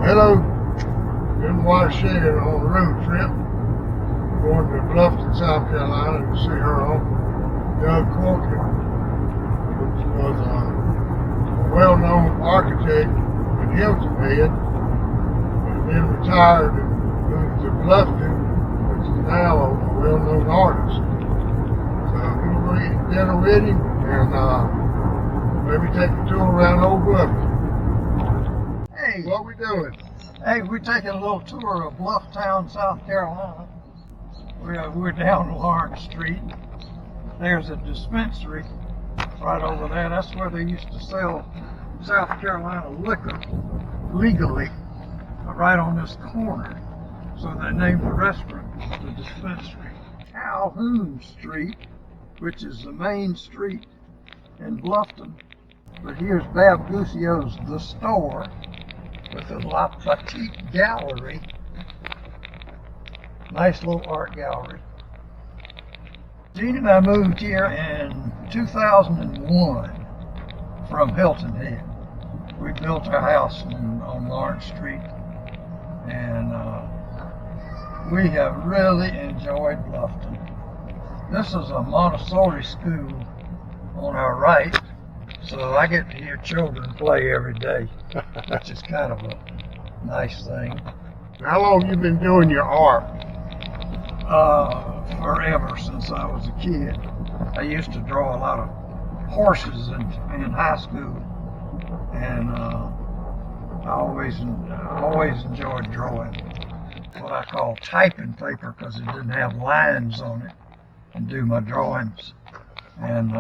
Hello, in Watershed on a road trip, going to Bluffton, South Carolina to see her uncle, Doug Corkern, which was a well-known architect in Hilton Head, and then retired and moved to Bluffton, which is now a well-known artist. So we're going to eat dinner with him and maybe take a tour around Old Bluffton. Hey, What we doing? hey, we're taking a little tour of Blufftown, South Carolina. We're down Lawrence Street. There's a dispensary right over there. That's where they used to sell South Carolina liquor legally, right on this corner. So they named the restaurant the dispensary. Calhoun Street, which is the main street in Bluffton. But here's Bab Guccio's The Store, with the La Petite Gallery. Nice little art gallery. Gene and I moved here in 2001 from Hilton Head. We built our house on Lawrence Street, and we have really enjoyed Bluffton. This is a Montessori school on our right, so I get to hear children play every day, which is kind of a nice thing. How long you been doing your art? Forever, since I was a kid. I used to draw a lot of horses in high school, and I always enjoyed drawing. What I call typing paper, because it didn't have lines on it, and do my drawings. And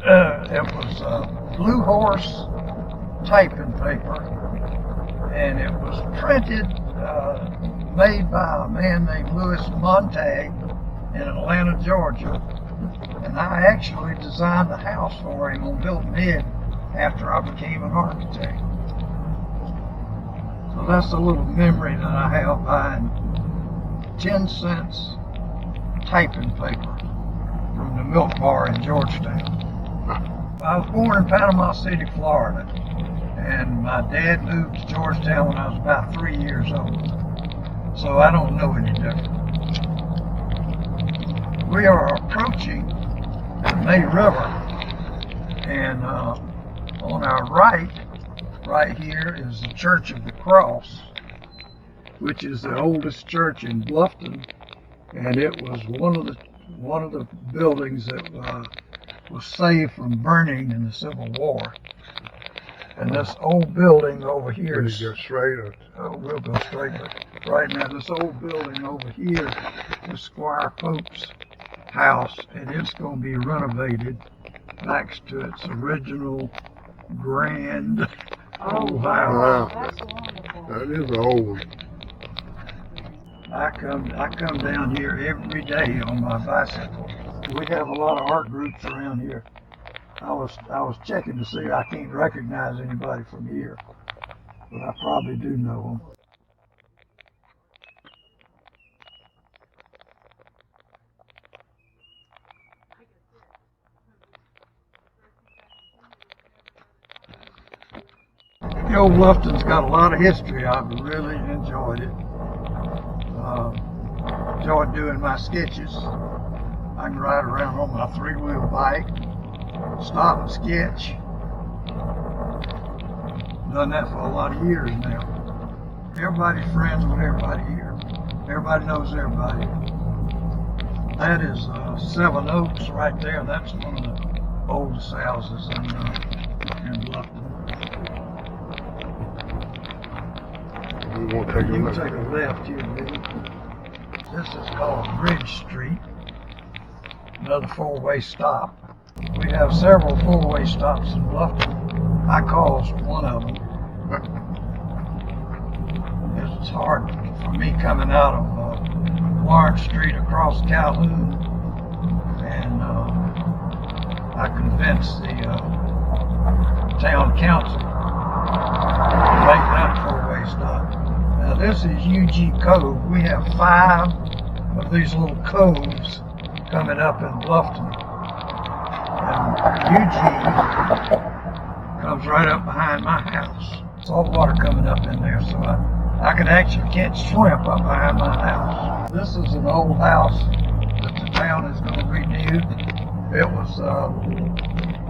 it was Blue Horse typing paper, and it was printed, made by a man named Louis Montag in Atlanta, Georgia. And I actually designed the house for him on Hilton Head after I became an architect. So that's a little memory that I have buying 10 cents typing paper from the Milk Bar in Georgetown. I was born in Panama City, Florida, and my dad moved to Georgetown when I was about 3 years old, so I don't know any different. We are approaching the May River, and on our right here is the Church of the Cross, which is the oldest church in Bluffton, and it was one of the buildings that was saved from burning in the Civil War. And this old building over here is... Go straight or... Oh, we'll go straight. But right now, this old building over here is Squire Pope's house, and it's going to be renovated back to its original grand old house. Wow. That's wonderful. That is an old one. I come down here every day on my bicycle. We have a lot of art groups around here. I was checking to see. I can't recognize anybody from here, but I probably do know them. The old Bluffton's got a lot of history. I've really enjoyed it. Enjoyed doing my sketches. I can ride around on my 3-wheel bike, stop and sketch. Done that for a lot of years now. Everybody's friends with everybody here. Everybody knows everybody. That is Seven Oaks right there. That's one of the oldest houses in Bluffton. We won't take a You look. can take a left here, baby. This is called Bridge Street. Another 4-way stop. We have several 4-way stops in Bluffton. I caused one of them. It's hard for me coming out of Lawrence Street across Calhoun, and I convinced the town council to make that 4-way stop. Now this is UG Cove. We have 5 of these little coves coming up in Bluffton. And UG comes right up behind my house. salt water coming up in there, so I could actually catch shrimp up behind my house. This is an old house that the town is going to renew. It was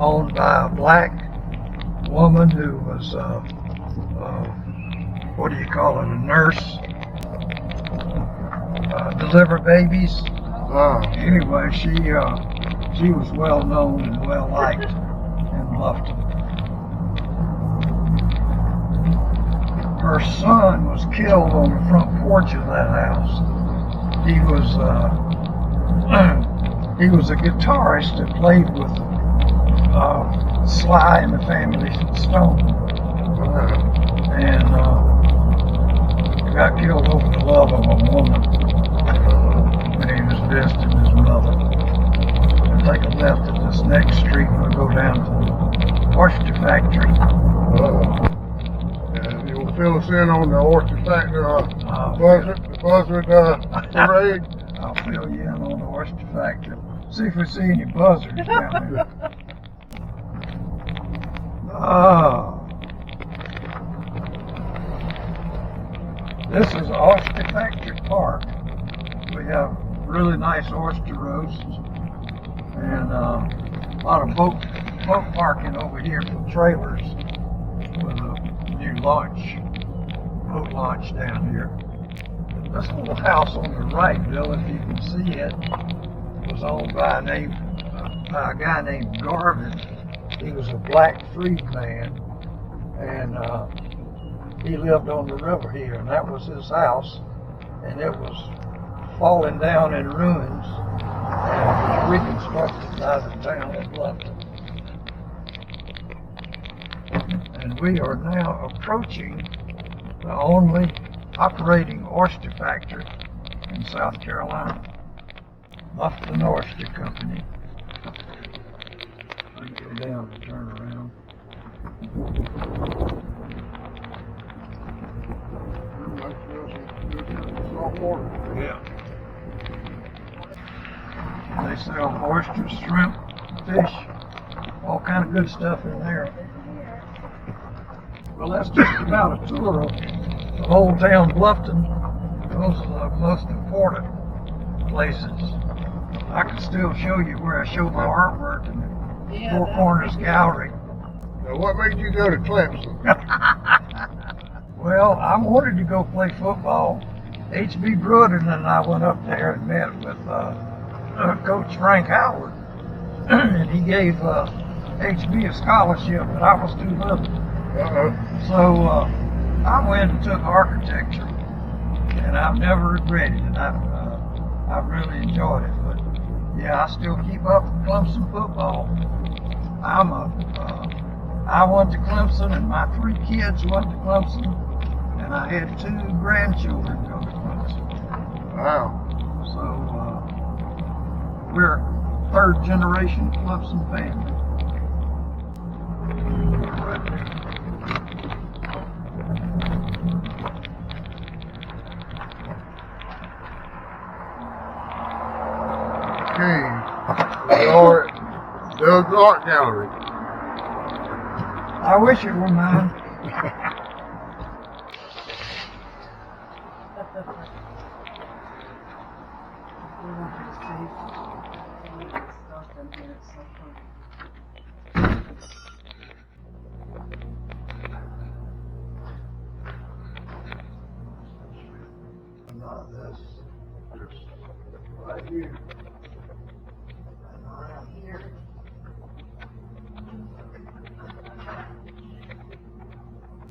owned by a black woman who was, what do you call it, a nurse, deliver babies. Anyway, she was well known and well liked in Bluffton. Her son was killed on the front porch of that house. He was a guitarist that played with Sly and the Family Stone, and got killed over the love of a woman when he was visiting his mother. We'll take a left at this next street and we'll go down to the oyster factory. You'll fill us in on the oyster factory buzzard parade. I'll fill you in on the oyster factory. See if we see any buzzards down there. This is Oyster Factory Park. We have really nice oyster roasts and a lot of boat parking over here for trailers with a new boat launch down here. This little house on the right, Bill, if you can see it, was owned by a guy named Garvin. He was a black freedman, and he lived on the river here, and that was his house, and it was falling down in ruins and was reconstructed by the town of Bluffton. And we are now approaching the only operating oyster factory in South Carolina, Bluffton Oyster Company. I can go down and turn around. Yeah. They sell oysters, shrimp, fish, all kind of good stuff in there. Well, that's just about a tour of the whole town Bluffton. Those are the most important places. I can still show you where I show my artwork in the Four Corners Gallery. Now, what made you go to Clemson? Well, I wanted to go play football. H.B. Bruden and I went up there and met with Coach Frank Howard, and he gave H.B. a scholarship, but I was too little. So I went and took architecture, and I've never regretted it. I've really enjoyed it. But yeah, I still keep up with Clemson football. I went to Clemson, and my 3 kids went to Clemson, and I had 2 grandchildren go to Clemson. Wow. So we're a 3rd generation Clemson family. Right there. Okay. Doug's Art Gallery. I wish it were mine. Not this. Right here. And around here.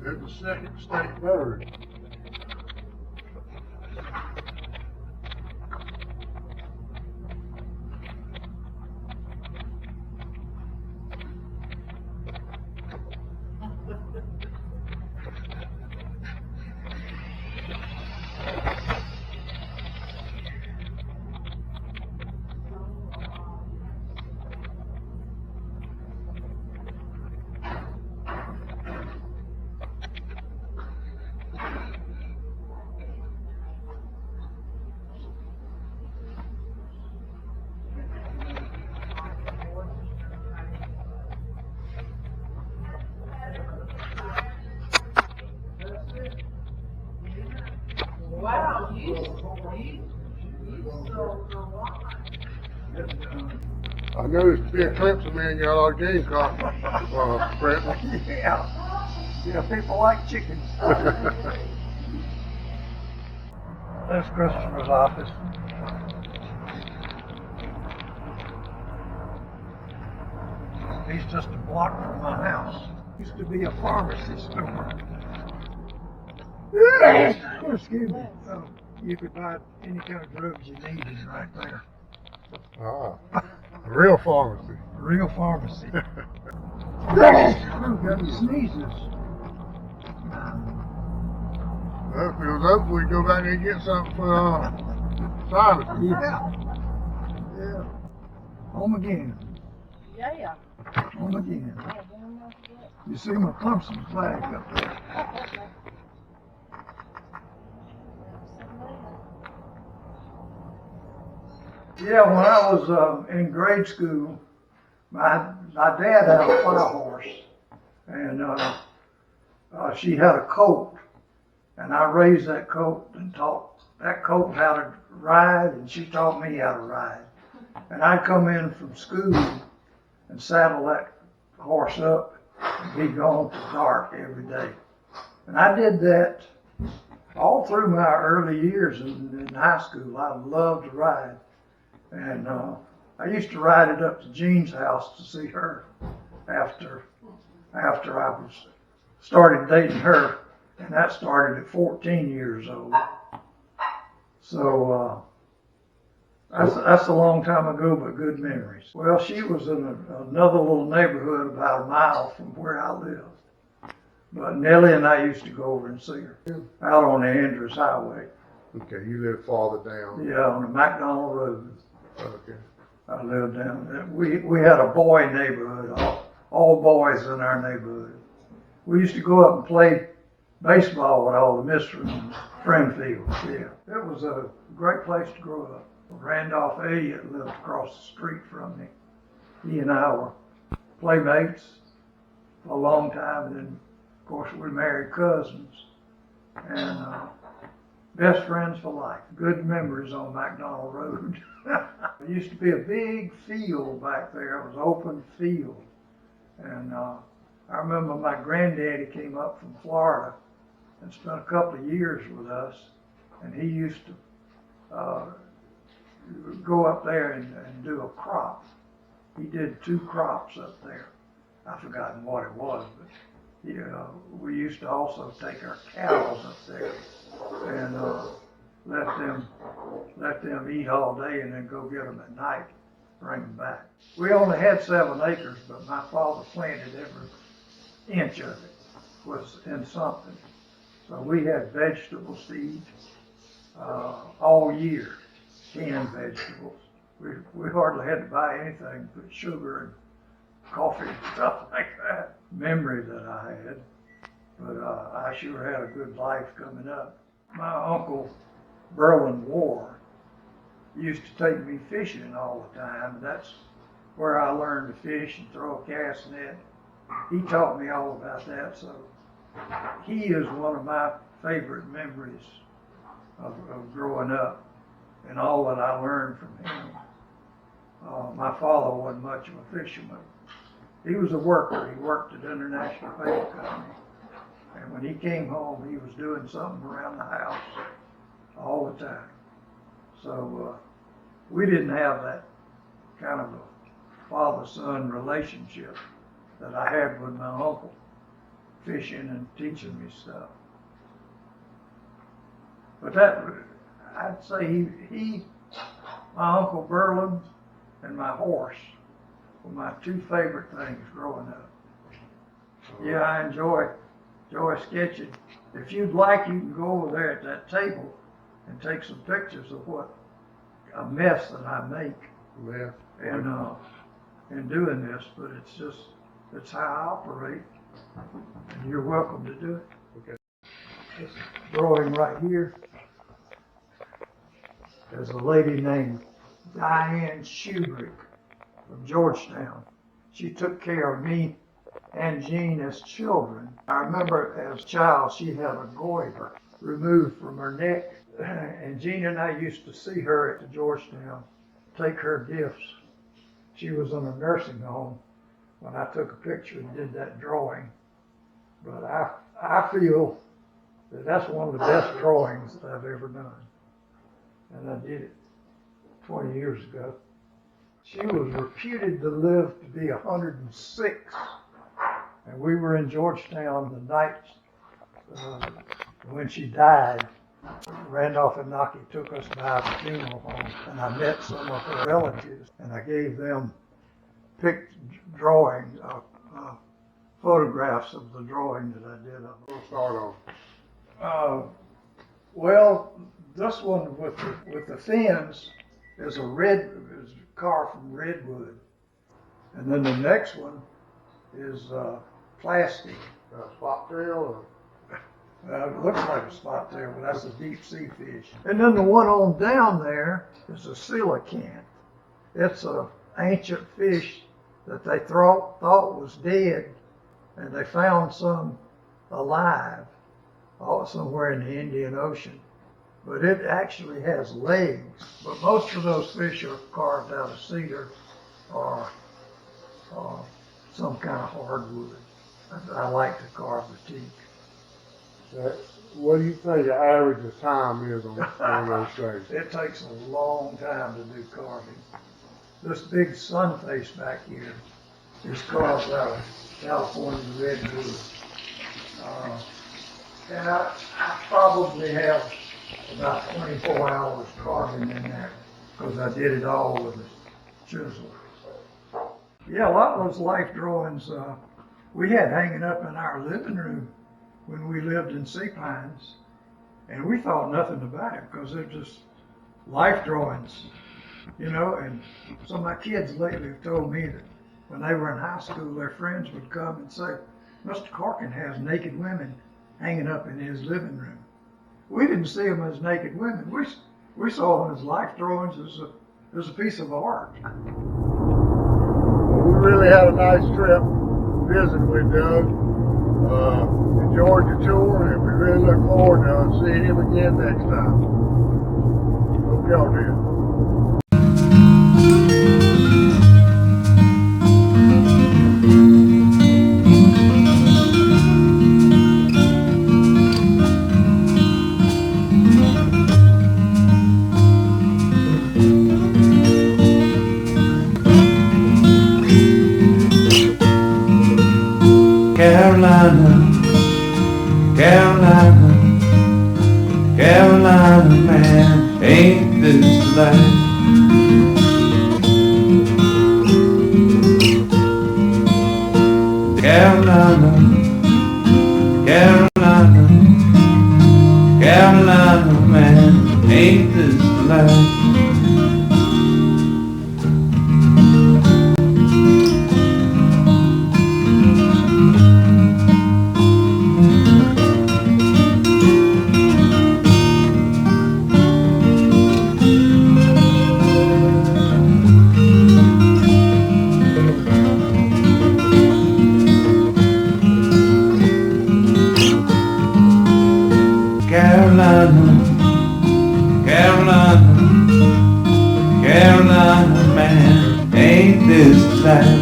There's the second state bird. Wow, you sold a lot. I noticed to be a Clemson man, you got a lot of Gamecock print. Yeah. Yeah, people like chickens. That's Christopher's office. He's just a block from my house. Used to be a pharmacy store. Excuse me. So you could buy any kind of drugs you needed right there. Ah, a real pharmacy. A real pharmacy. Got sneezes. Well, if it was open, we'd go back and get something for Simon. Yeah. Yeah. Home again. Yeah. Home again. You see my Clemson flag up there. Yeah, when I was in grade school, my dad had a fire horse, and she had a colt, and I raised that colt and taught that colt how to ride, and she taught me how to ride. And I'd come in from school and saddle that horse up and be gone to dark every day. And I did that all through my early years in high school. I loved to ride. And I used to ride it up to Jean's house to see her after I started dating her, and that started at 14 years old. So that's a long time ago, but good memories. Well, she was in another little neighborhood about a mile from where I lived. But Nellie and I used to go over and see her out on the Andrews Highway. Okay, you live farther down. Yeah, on the McDonald Road. Okay. I lived down there. We had a boy neighborhood, all boys in our neighborhood. We used to go up and play baseball with all the misters in Friendfield. Yeah, it was a great place to grow up. Randolph Elliott lived across the street from me. He and I were playmates for a long time, and then of course we married cousins and best friends for life. Good memories on McDonald Road. There used to be a big field back there. It was open field. And I remember my granddaddy came up from Florida and spent a couple of years with us. And he used to go up there and do a crop. He did 2 crops up there. I've forgotten what it was, but we used to also take our cows up there and let them eat all day and then go get them at night, bring them back. We only had 7 acres, but my father planted every inch of it was in something. So we had vegetable seeds all year, canned vegetables. We hardly had to buy anything but sugar and coffee and stuff like that. Memory that I had, but I sure had a good life coming up. My uncle Berlin War used to take me fishing all the time, and that's where I learned to fish and throw a cast net. He taught me all about that, so he is one of my favorite memories of growing up and all that I learned from him. My father wasn't much of a fisherman. He was a worker. He worked at International Paper Company. And when he came home, he was doing something around the house all the time. So we didn't have that kind of a father-son relationship that I had with my uncle, fishing and teaching me stuff. But I'd say my Uncle Berlin and my horse were my 2 favorite things growing up. Yeah, I enjoy sketching. If you'd like, you can go over there at that table and take some pictures of what a mess that I make. Yeah. In doing this, but it's how I operate, and you're welcome to do it. Okay. This drawing right here is a lady named Diane Shubrick from Georgetown. She took care of me and Jean as children. I remember as a child she had a goiter removed from her neck. and Gina and I used to see her at the Georgetown, take her gifts. She was in a nursing home when I took a picture and did that drawing. But I feel that that's one of the best drawings that I've ever done. And I did it 20 years ago. She was reputed to live to be 106. And we were in Georgetown the night when she died. Randolph and Naki took us by the funeral home, and I met some of her relatives, and I gave them drawings, photographs of the drawing that I did of her. We'll start off. Well, this one with the fins is is a car from redwood, and then the next one is plastic. Spot tail It looks like a spot tail, but that's a deep sea fish. And then the one on down there is a coelacanth. It's an ancient fish that they thought was dead, and they found some alive somewhere in the Indian Ocean. But it actually has legs. But most of those fish are carved out of cedar or some kind of hardwood. I like to carve the teak. What do you think the average of time is on those things? It takes a long time to do carving. This big sun face back here is carved out of California redwood. And I probably have about 24 hours carving in there because I did it all with a chisel. Yeah, a lot of those life drawings we had hanging up in our living room when we lived in Sea Pines, and we thought nothing about it because they're just life drawings, you know. And some of my kids lately have told me that when they were in high school, their friends would come and say, Mr. Corkern has naked women hanging up in his living room. We didn't see them as naked women. We saw them as life drawings, as a piece of art. We really had a nice trip visiting with Doug. Enjoyed the tour, and we really look forward to seeing him again next time. Hope y'all do. Carolina, Carolina, Carolina man, ain't this the life? Carolina, Carolina, Carolina man, ain't this the life? Carolina, Carolina, Carolina man, ain't this the life?